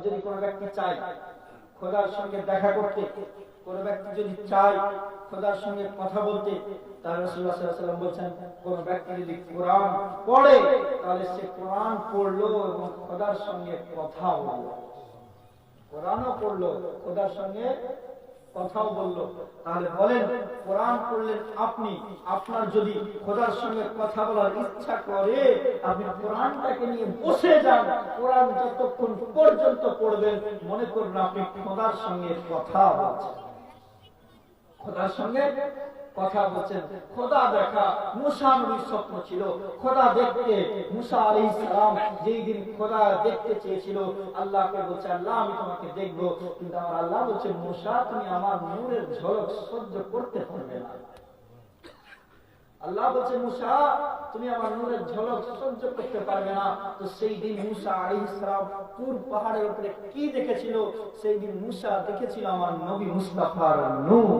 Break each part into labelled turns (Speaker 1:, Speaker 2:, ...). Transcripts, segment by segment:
Speaker 1: যদি কোনো ব্যক্তি চায় খোদার সঙ্গে দেখা করতে, কোন ব্যক্তি যদি চায় খোদার সঙ্গে কথা বলতে, তাহলে রাসূলুল্লাহ সাল্লাল্লাহু আলাইহি ওয়াসাল্লাম বলেছেন কোন ব্যক্তি যদি কোরআন পড়ে তাহলে সে কোরআন পড়লো এবং খোদার সঙ্গে কথা বলল। কোরআনও পড়লো, খোদার সঙ্গে কথাও বলল। তাহলে বলেন, কোরআন পড়লেন আপনি, আপনার যদি খোদার সঙ্গে কথা বলার ইচ্ছা করে আপনি কোরআনটাকে নিয়ে বসে যান, কোরআন যতক্ষণ পর্যন্ত পড়বেন মনে করুন আপনি খোদার সঙ্গে কথা বলছেন, খোদার সঙ্গে কথা বলছেন। খোদা দেখা মুসা নবীর স্বপ্ন ছিল, খোদা দেখতে মুসা আলাইহিস সালাম যেই দিন খোদা দেখতে চেয়েছিল আল্লাহকে বলছে আল্লাহ আমি তোমাকে দেখবো, কিন্তু আমার আল্লাহ বলছে মুসা তুমি আমার নূরের ঝলক সহ্য করতে পারবে না। আল্লাহ বলছে মুসা তুমি আমার নূরের ঝলক সহ্য করতে পারবে না। তো সেই দিন মুসা আলাইহিস সালাম তুর পাহাড়ের উপরে কি দেখেছিল? সেই দিন মুসা দেখেছিল আমার নবী মুস্তাফার নূর,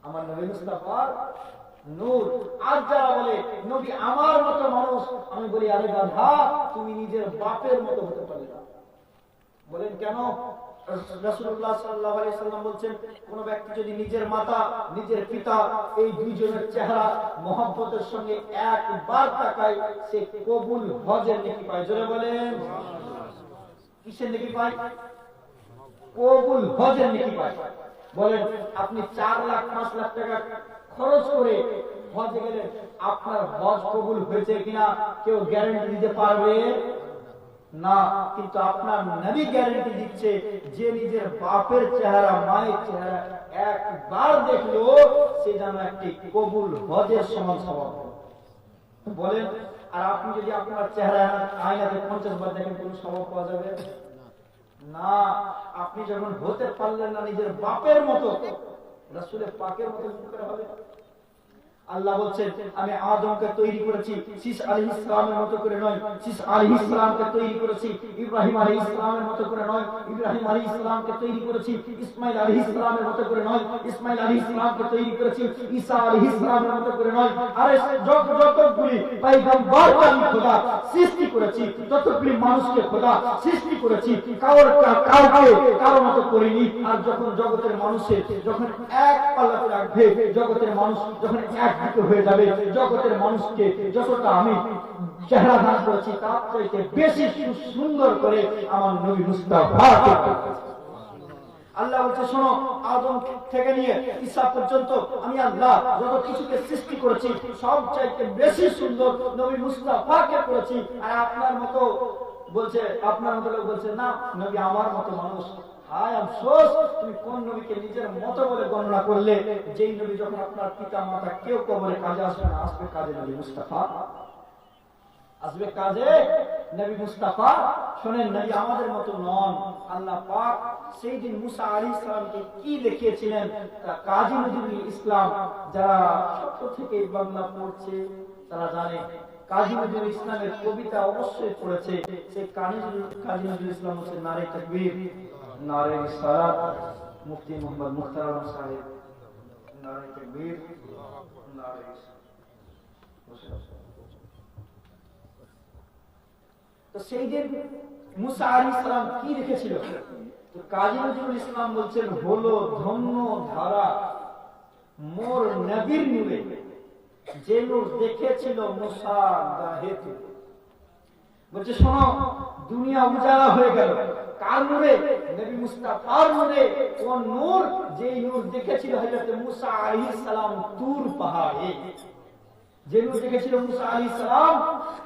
Speaker 1: আমার নবী মুস্তাফার নূর। আজ যারা বলে নবী আমার মতো মানুষ, আমি বলি আরে গাধা তুমি নিজের বাপের মতো হতে পারবে না। বলেন কেন? রাসূলুল্লাহ সাল্লাল্লাহু আলাইহি সাল্লাম বলেন কোন ব্যক্তি যদি নিজের মাতা নিজের পিতা এই দুইজনের চেহারা মহব্বতের সঙ্গে একবার তাকায় সে কবুল হজের নেকি পায়। জোরে বলেন কিসের নেকি পায়? কবুল হজের নেকি পায়। বলেন আপনি 4 লাখ 5 লাখ টাকা খরচ করে হজে গেলেন, আপনার হজ কবুল হয়েছে কিনা কেউ গ্যারান্টি দিতে পারবে না, কিন্তু আপনার নবী গ্যারান্টি দিচ্ছে যে নিজের বাপের চেহারা মায়ের চেহারা একবার দেখলো সে যেন একটি কবুল হজের সমান স্বভাব। বলেন আর আপনি যদি আপনার চেহারা আয়নাতে 50 বার দেখেন কোন স্বভাব পাওয়া যাবে না। আপনি যখন হতে পারলেন না নিজের বাপের মতো, রাসূলের পাকের মতো করে হবে। আল্লাহ বলছেন আমি আদমকে তৈরি করেছি শীষ আলাইহিস সালামের মতো করে নয়, শীষ আলাইহিস সালামকে তৈরি করেছি ইব্রাহিম আলাইহিস সালামের মতো করে নয়, ইব্রাহিম আলাইহিস সালামকে তৈরি করেছি ইসমাঈল আলাইহিস সালামের মতো করে নয়, ইসমাঈল আলাইহিস সালামকে তৈরি করেছি ঈসা আলাইহিস সালামের মতো করে নয়। আরে যতগুলি পয়গম্বরকে আমি খোদা সৃষ্টি করেছি, যতগুলি মানুষকে খোদা সৃষ্টি করেছি, কারোর মতো করিনি। আর যখন জগতের মানুষের যখন এক পাল্লাতে রাখবে, জগতের মানুষ যখন এক হয়ে যাবে, জগতের মানুষকে যতটা আমি চেহারা দান করেছি তার চাইতে বেশি সুন্দর করে আমার নবী মুস্তাফাকে আল্লাহ বলছে শোনো আদম থেকে নিয়ে ঈসা পর্যন্ত আমি আল্লাহ যত কিছুকে সৃষ্টি করেছি সব চাইতে বেশি সুন্দর নবী মুস্তাফাকে করেছি। আর আপনার মতো বলছে, আপনার মতো লোক বলছে না নবী আমার মতো মানুষ। হায় আফসোস, তুমি কোন নবীকে নিজের মতো বলে গণনা করলে, যেই নবী যখন আপনার পিতা মাতা কেউ কবরে কাজে আসবে না, আসবে কাজে নবী মুস্তাফা, আসবে কাজে নবী মুস্তাফা। শোনেন নবী আমাদের মতো নন। আল্লাহ পাক সেই দিন মুসা আলাইহিস সালামকে কি দেখিয়েছিলেন কাজী নজরুল ইসলাম, যারা ছোট থেকে বাংলা পড়ছে তারা জানে। কাজী নজরুল ইসলামের কবিতা অবশ্যই পড়েছে। সেই কাজী নজরুল ইসলাম হচ্ছে নারে তাকবীর, নারে রিসালাত, মুফতি মোহাম্মদ মুখতার আলম সাহেব, নারে তাকবীর, নারে তো সেই দিন মুসা আলাইহিস সালাম কি দেখেছিল? তো কাজী নজরুল ইসলাম বলছেন হলো ধন্য ধারা মোর নবীর নূরে, যে নূর দেখেছিল মুসা গাহেতে। বলছে শোনো দুনিয়া উজালা হয়ে গেল কার নূরে? নবী মুস্তাফার নূরে। কোন নূর? যেই নূর দেখেছিল হযরত মুসা আলাইহিস সালাম তুর পাহাড়ে, যে নূর দেখেছিল মুসা আলাইহিস সালাম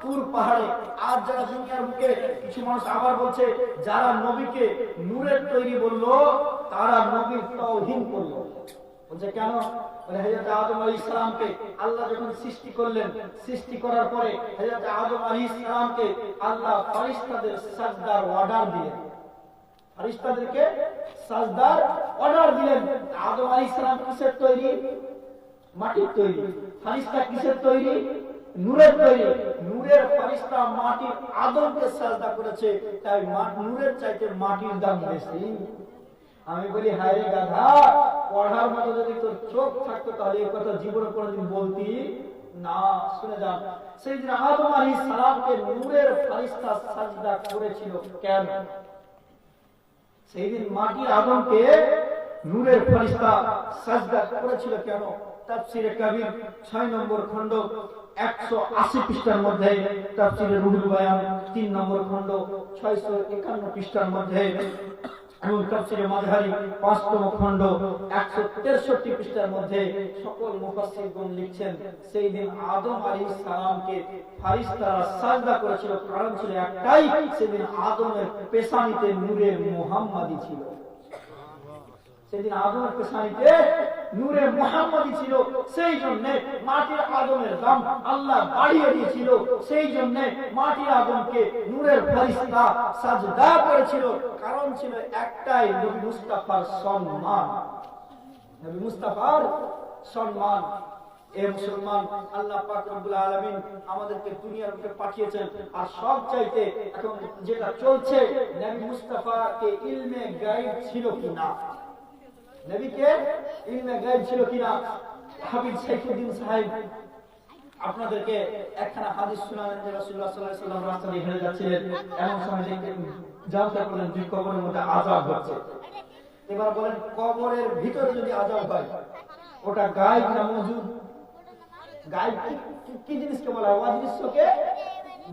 Speaker 1: তুর পাহাড়ে। আজ যারা দুনিয়ার বুকে কিছু মানুষ আবার বলছে যারা নবীকে নূরের তৈরি বললো তারা নবীর তাওহীন করলো। বলছে কেন? বলে হযরত আদম আলাইহিস সালামকে আল্লাহ যখন সৃষ্টি করলেন, সৃষ্টি করার পরে হযরত আদম আলাইহিস সালামকে আল্লাহ ফেরেশতাদের সাজদার অর্ডার দিলেন, ফেরেশতাদেরকে সাজদার অর্ডার দিলেন। আদম আলাইহিস সালাম কিসের তৈরি? মাটির তৈরি। ফেরেশতা কিসের তৈরি? নূরের তৈরি। নূরের ফেরেশতা মাটির আদমকে সাজদা করেছে, তাই নূরের চাইতে মাটির দাম বেশি। আমি বলি হায় রে গাধা, পড়ার মতো যদি তোর চোখ থাকতো তাহলে এই কথা জীবনে কোনোদিন বলতি না। শুনে যান, সেই দিন আদম আলাইহিস সালামকে নূরের ফেরেশতা সাজদা করেছিল কেন? সেই দিন মাটি আদমকে নূরের ফেরেশতা সাজদা করেছিল কেন? তাফসীরে কবির 6 নম্বর খণ্ড 180 পৃষ্ঠার মধ্যে, তাফসীরে রুহুল বায়ান 3 নম্বর খণ্ড 651 পৃষ্ঠার মধ্যে, এবং তাফসীরে মাযহারি 5ম খণ্ড 163 পৃষ্ঠার মধ্যে সকল মুফাসসিরগণ লিখছেন সেই দিন আদম আলাইহিস সালামকে ফেরেশতারা সাজদা করেছিল। কারণ ছিল একটাই, সেদিন আদমের পেশানিতে নূরে মুহাম্মাদি ছিল। সেদিন আদমের পেশানিতে নূরে মুহাম্মাদি ছিল, সেই জন্য মাটির আদমের দাম আল্লাহ বাড়িয়ে দিয়েছিল। সেই জন্য মাটির আদমকে নূরের ফেরেশতা সাজদা করেছিল। কারণ ছিল একটাই, নবী মুস্তাফার সম্মান। নবী মুস্তাফার সম্মান। এ মুসলমান, আল্লাহ পাক রব্বুল আলামিন আমাদেরকে দুনিয়ার বুকে পাঠিয়েছেন। আর সব চাইতে এখন যেটা চলছে, নবী মুস্তাফাকে ইলমে গায়ব ছিল কিনা, নবীকে ইলমে গায়ব ছিল কিনা। হাবিব সাইফুদ্দিন সাহেব আপনাদেরকে একখানা হাদিস শোনালেন যে রাসূলুল্লাহ সাল্লাল্লাহু আলাইহি ওয়াসাল্লাম রাস্তা দিয়ে হেঁটে যাচ্ছিলেন, এমন সময় জানতে পারলেন দুই কবরের মধ্যে আযাব হচ্ছে। এবার বলেন, কবরের ভিতরে যদি আযাব হয়, ওটা গায়ব না মওজুদ? গায়ব কি জিনিসকে বলা হয়? অদৃশ্যকে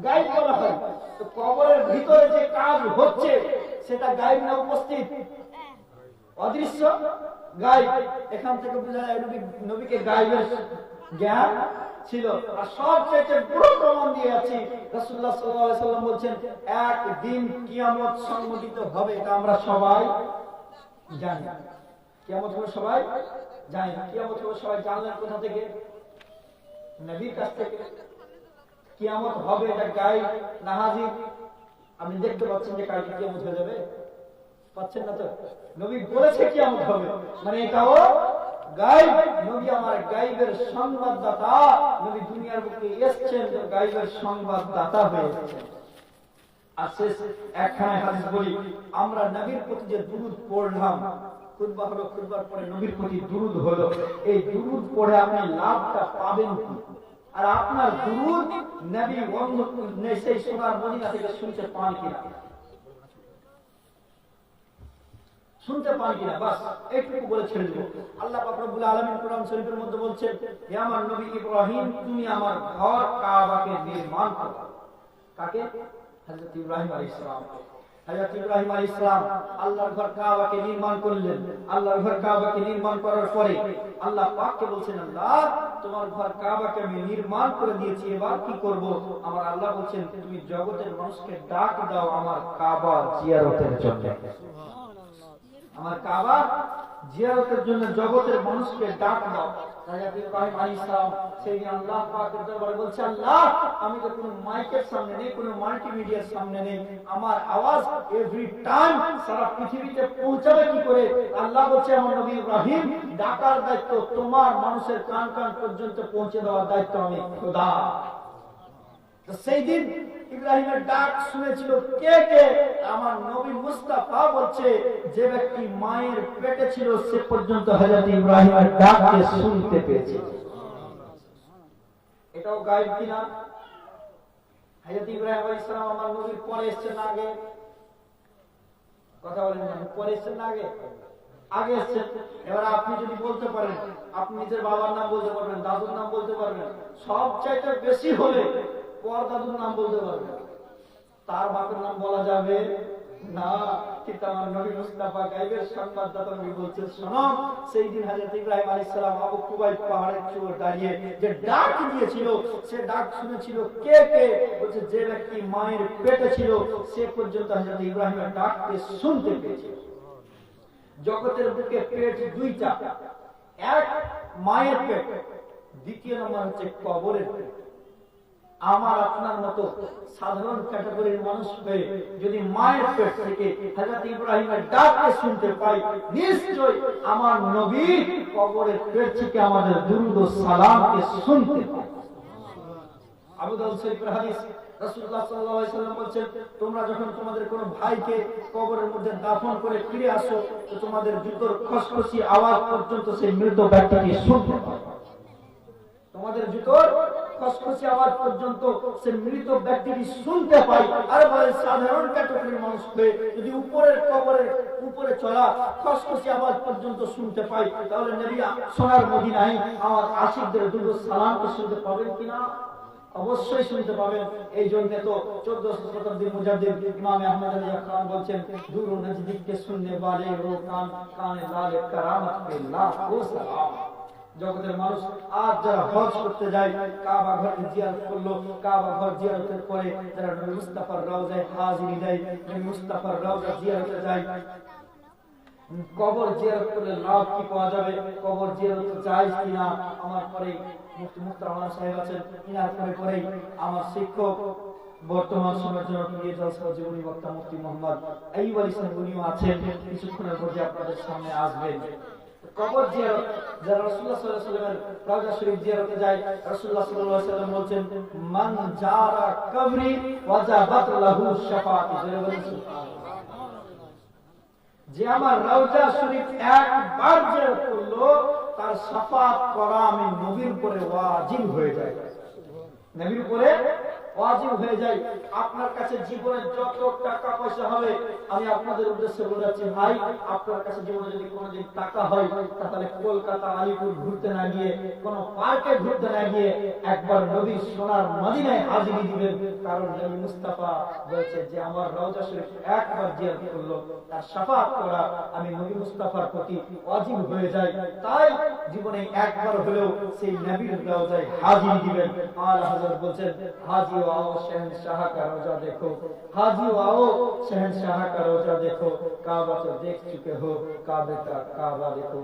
Speaker 1: গায়ব বলা হয়। তো কবরের ভিতরে যে কাজ হচ্ছে সেটা গায়ব না উপস্থিত? অদৃশ্য, গায়ব। এখান থেকে বোঝা যায় নবীকে গায়বের জ্ঞান ছিল। আর সবচেয়ে বড় প্রমাণ দিয়ে আছি, রাসূলুল্লাহ সাল্লাল্লাহু আলাইহি ওয়াসাল্লাম বলেন একদিন কিয়ামত সংঘটিত হবে, এটা আমরা সবাই জানি। কিয়ামত হবে সবাই জানি। কিয়ামত হবে সবাই জানলেন কোথা থেকে? নবীর কাছ থেকে। কিয়ামত হবে এটা গায়ব না হাজির? আপনি দেখতে পাচ্ছেন যে কালকে কিয়ামত হয়ে যাবে? পাচ্ছেন না তো? নবী বলেছে কিয়ামত হবে, মানে এটাও গায়ব। নবী আমার গায়বের সংবাদদাতা। নবী দুনিয়ার বুকে এসেছেন তো গায়বের সংবাদদাতা হয়ে এসেছেন। আর শেষ একখানা হাদিস বলি, আমরা নবীর প্রতি যে দুরূদ পড়লাম, খুতবা হলো, খুতবার পরে নবীর প্রতি দুরূদ হলো, এই দুরূদ পড়ে আপনি লাভটা পাবেন কি? আর আপনার দুরূদ নবী সেই সোনার মদিনা থেকে শুনতে পান কিনা, শুনতে পান কিনা, বাস এইটুকু বলে ছেড়ে দেব। আল্লাহ পাক রব্বুল আলামিন কোরআন শরীফের মধ্যে বলছেন, হে আমার নবী ইব্রাহিম, তুমি আমার ঘর কাবাকে নির্মাণ করো। কাকে? হযরত ইব্রাহিম আলাইহিস সালাম। হযরত ইব্রাহিম আলাইহিস সালাম আল্লাহর ঘর কাবাকে নির্মাণ করলেন। আল্লাহর ঘর কাবাকে নির্মাণ করার পরে আল্লাহ পাককে বলছেন, আল্লাহ তোমার ঘর কাবাকে আমি নির্মাণ করে দিয়েছি, এবার কি করব? আমার আল্লাহ বলছেন, তুমি জগতের মানুষকে ডাক দাও আমার কাবা জিয়ারতের জন্য। আমার কাবা জিয়ারতের জন্য জগতের মানুষকে ডাক দাও। হযরত ইব্রাহিম আলাইহিস সালাম সেই আল্লাহ পাকের দরবারে বলছে, আল্লাহ আমি তো কোনো মাইকের সামনে নেই, কোনো মাল্টিমিডিয়ার সামনে নেই, আমার আওয়াজ এভরি টাইম সারা পৃথিবীতে পৌঁছাবে কি করে? আল্লাহ বলছে, আমার নবী ইব্রাহিম, ডাকার দায়িত্ব তোমার, মানুষের কান কান পর্যন্ত পৌঁছে দেওয়ার দায়িত্ব আমি খোদা। সেই দিন ইব্রাহিমের ডাক শুনেছিল কে কে? আমার নবী মুস্তাফা বলছে, যে ব্যক্তি মায়ের পেটে ছিল সে পর্যন্ত হযরত ইব্রাহিমের ডাককে শুনতে পেয়েছে। এটাও গায়ব কিনা? হযরত ইব্রাহিম আলাইহিস সালাম আমার নবীর পরে এসেছেন না আগে? কথা বলেন না, পরে এসেছেন না আগে? আগে এসেছেন। এবার আপনি যদি বলতে পারেন, আপনি নিজের বাবার নাম বলতে পারবেন, দাদুর নাম বলতে পারবেন, সবচাইতে বেশি হলে পরদাদুর নাম বলতে পারবে, তার বাপের নাম বলা যাবে না। কিন্তু আমার নবী মুস্তাফা গায়বের সংবাদদাতা নবী বলছেন, শোনো, সেই দিন হযরত ইব্রাহিম আলাইহিস সালাম আবু কুবাইব পাহাড়ের চূড়ায় দাঁড়িয়ে যে ডাক দিয়েছিল, সে ডাক শুনেছিল কে কে? বলছে, যে ব্যক্তি মায়ের পেটে ছিল সে পর্যন্ত হযরত ইব্রাহিমের ডাককে শুনতে পেয়েছিল। জগতের বুকে পেট দুইটা, এক মায়ের পেট, দ্বিতীয় নম্বর হচ্ছে কবরের পেট। আমার আপনার মতো সাধারণ ক্যাটাগরির মানুষ হয়ে যদি মায়ের পেট থেকে হযরত ইব্রাহিমের ডাককে শুনতে পাই, নিশ্চয় আমার নবী কবরের পেট থেকে আমাদের দুরূদ ও সালামকে শুনতে পাই। আবু দাউদ শরীফের হাদিস, রাসূলুল্লাহ সাল্লাল্লাহু আলাইহি ওয়াসাল্লাম বলেছেন, তোমরা যখন তোমাদের কোনো ভাইকে কবরের মধ্যে দাফন করে ফিরে আসো, তো তোমাদের জুতোর খসখসি আওয়াজ পর্যন্ত সেই মৃত ব্যক্তিকে শুনতে পাবে। তোমাদের জুতোর খসখসে আওয়াজ পর্যন্ত সে মৃত ব্যক্তিটি শুনতে পায়। আর বলে সাধারণ ক্যাটাগরির মানুষ হয়ে যদি উপরের কবরের উপরে চলা খসখসে আওয়াজ পর্যন্ত শুনতে পাই, তাহলে নবী সোনার মদিনায় আমার আশিকদের দুরূদ সালামকে শুনতে পাবেন কিনা? অবশ্যই শুনতে পাবেন। এই জন্য তো 1400 শতাব্দীর মুজাদ্দিদ ইমাম আহমদ আলী খান বলছেন, দুরূদ নজদীককে শুননে वाले ও কান কানে লালে কারামত কে লাখ ও সালাম। জগতের মানুষ আজ যারা হজ করতে যায়, কাবা ঘর জিয়ারত করলো, কাবা ঘর জিয়ারতের পরে যারা নবী মুস্তাফার রওজায় হাজিরি দেয়, নবী মুস্তাফার রওজা জিয়ারতে যায়, কবর জিয়ারত করলে লাভ কি পাওয়া যাবে, কবর জিয়ারত জায়েজ কিনা, আমার পরে মুফতি মুহতারাম সাহেব আছেন, ইনার পরে আমার শিক্ষক বর্তমান সময়ের জন্য প্রিয় জলসা জীবনী বক্তা মুফতি মোহাম্মদ আইয়ুব আলী সাহেব উনিও আছেন, কিছুক্ষণের মধ্যে আপনাদের সামনে আসবেন। কবর জিয়ারত যারা রাসূলুল্লাহ সাল্লাল্লাহু আলাইহি ওয়াসাল্লামের রওজা শরীফ জিয়ারতে যায়, রাসূলুল্লাহ সাল্লাল্লাহু আলাইহি ওয়াসাল্লাম বলছেন, মান জারা কবরি ওয়াজাবাত লাহু শাফাআতি, যে আমার রওজা শরীফ একবার জিয়ারত করলো তার শাফাআত করা আমি নবীর উপরে ওয়াজিব হয়ে যায়, নবীর উপরে ওয়াজিব হয়ে যায়। আপনার কাছে জীবনে যত টাকা পয়সা হবে, আমি আপনাদের উদ্দেশ্যে বলছি ভাই, আপনার কাছে জীবনে যদি কোনোদিন টাকা হয়, তাহলে কলকাতা আলিপুর ঘুরতে না গিয়ে, কোন পার্কে ঘুরতে না গিয়ে একবার নবীর সোনার মদিনায় হাজিরি দিবেন। কারণ নবী মুস্তাফা বলেছে যে আমার রওজা শরীফ একবার জিয়ারত করলো তার শাফাআত করা আমি নবী মুস্তাফার প্রতি ওয়াজিব হয়ে যায়। তাই জীবনে একবার হলেও সেই নবীর রওজায় হাজিরি দিবেন। আলা হযরত বলছেন, হাজি आओ शहंशाह का रोजा देखो, हाजी आओ शहंशाह का रोजा देखो, काबा तो देख चुके हो, काबे का काबा देखो।